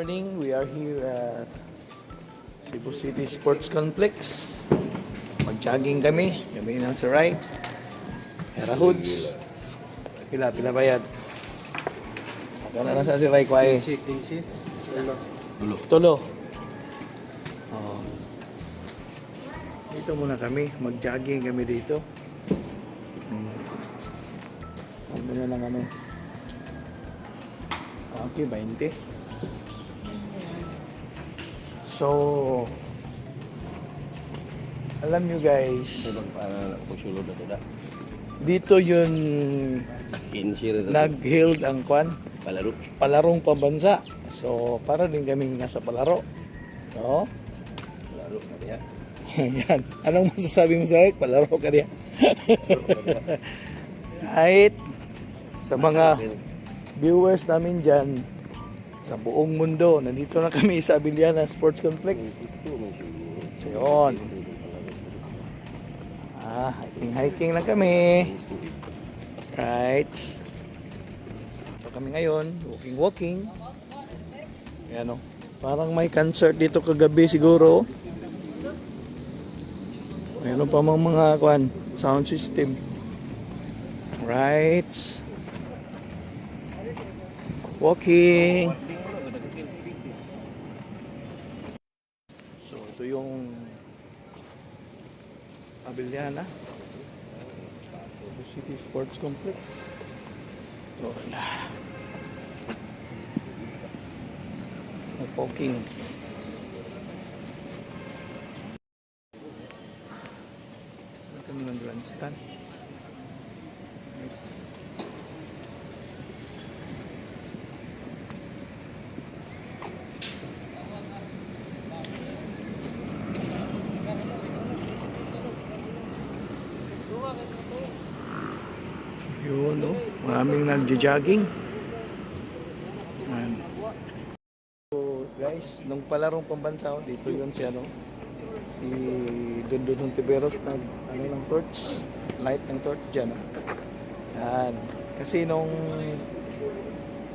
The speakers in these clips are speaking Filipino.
morning. We are here at Cebu City Sports Complex. Mag-jogging kami. Kami nasa right. Era Hoods. Pila bayad. Magkano na sa si Ray Kwai? 15. Tulo. Oh. Dito muna kami. Mag-jogging kami dito. Ano na lang ano. Okay, 20. So, alam nyo guys, dito yun nag-held ang kwan, palarong pambansa. So, para din kaming nasa palaro. No? Palaro na diya. Yan. Anong masasabi mo sa Rick? Palaro ka diya. Kahit sa mga viewers namin dyan sa buong mundo, nandito na kami sa Abiliana Sports Complex. So, yun. Hiking lang kami. Right. So kami ngayon, walking. Ayan o. Parang may concert dito kagabi siguro. Mayroon pa mga sound system. Right. Walking. So ito yung Abiliana City Sports Complex. So walking. Kami ng grandstand. Right. Yun, no? Maraming nagja-jogging. So, guys, nung palarong pambansa ko, dito yun si si Dundun Hontiveros ng torch, light ng torch dyan. Yan. Kasi nung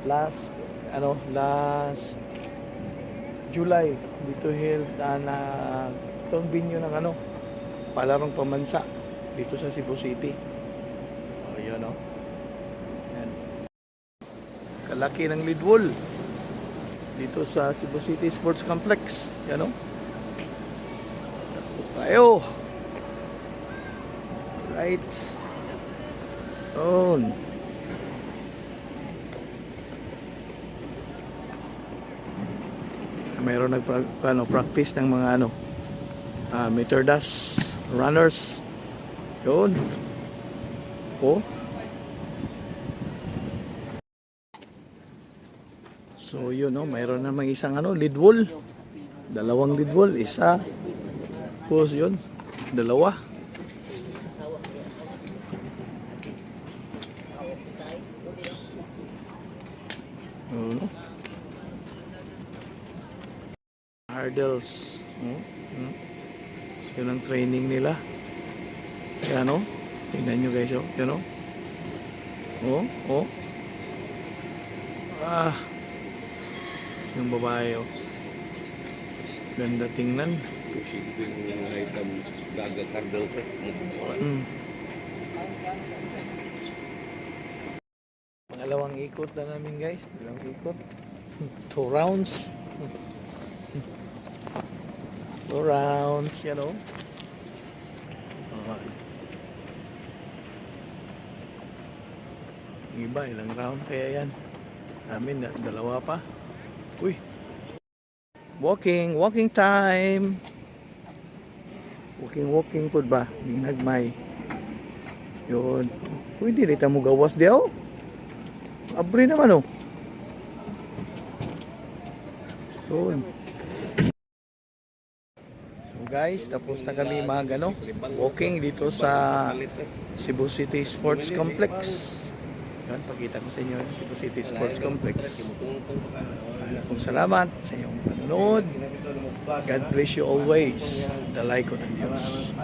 last July, dito held na itong binyo ng palarong pambansa dito sa Cebu City. Yun, no? Yan. Kalaki ng lead wall dito sa Cebu City Sports Complex. Yan, no? Tayo. Right. On. Mayroon practice ng mga meter dash runners. Yun. Oh. So yun, no, mayroon namang isang lead wall. Dalawang lead wall, isa. Tapos yun, dalawa. No? Hurdles. Yun ang training nila. Yan, no? Tingnan nyo guys, yun, no? Yung babae, ganda tingnan. Pangalawang ikot na namin guys. Pangalawang ikot. 2 rounds. 2 rounds, you know. Iba, ilang round kaya yan. Amin, dalawa pa. Uy. Walking time. Walking po ba? Nagmay. Yun. Pwede rita mo gawas diyaw. Abri naman Yun. So guys, tapos na kami walking dito sa Cebu City Sports Complex. Yan, pakita ko sa inyo yung Cebu City Sports Complex. Salamat sa inyong panonood. God bless you always. Dalay ko ng Diyos.